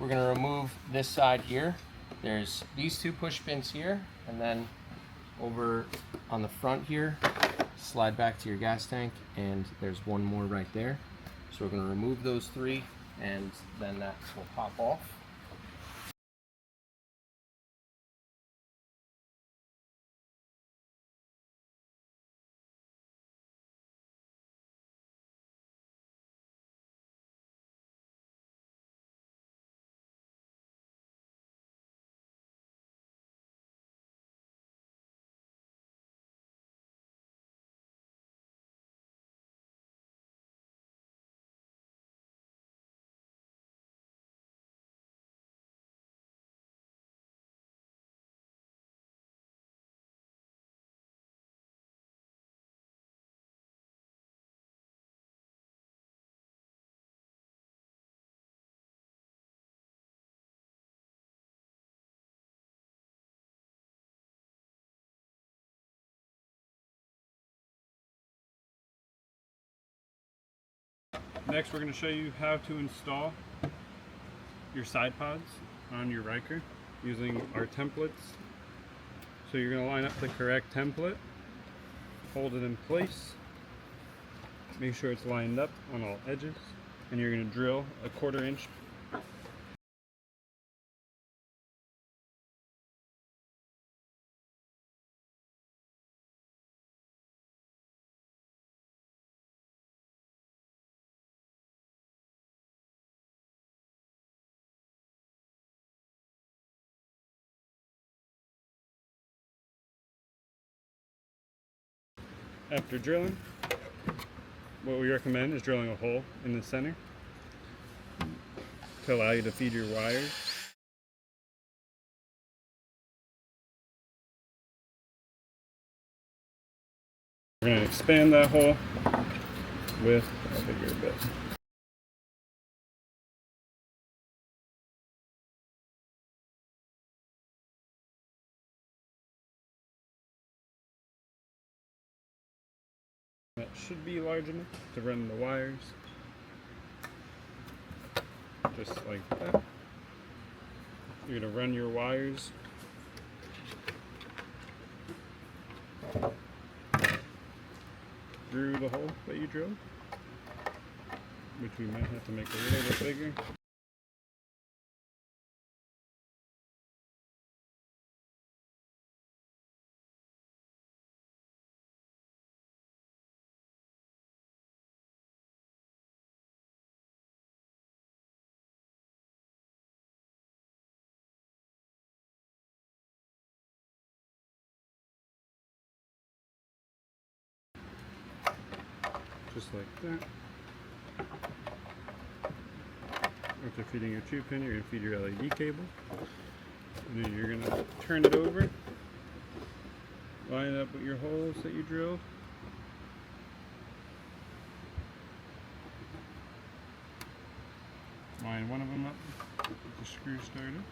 we're going to remove this side here. There's these two push pins here, and then over on the front here, slide back to your gas tank, and there's one more right there. So we're going to remove those three, and then that will pop off. Next, we're going to show you how to install your side pods on your Ryker using our templates. So you're going to line up the correct template, hold it in place, make sure it's lined up on all edges, and you're going to drill a 1/4 inch. After drilling, what we recommend is drilling a hole in the center to allow you to feed your wires. We're going to expand that hole with a bigger bit. That should be large enough to run the wires, just like that. You're going to run your wires through the hole that you drilled, which we might have to make a little bit bigger. Just like that. After feeding your tube pin, you're going to feed your LED cable. And then you're going to turn it over, line it up with your holes that you drilled. Line one of them up with the screw starter.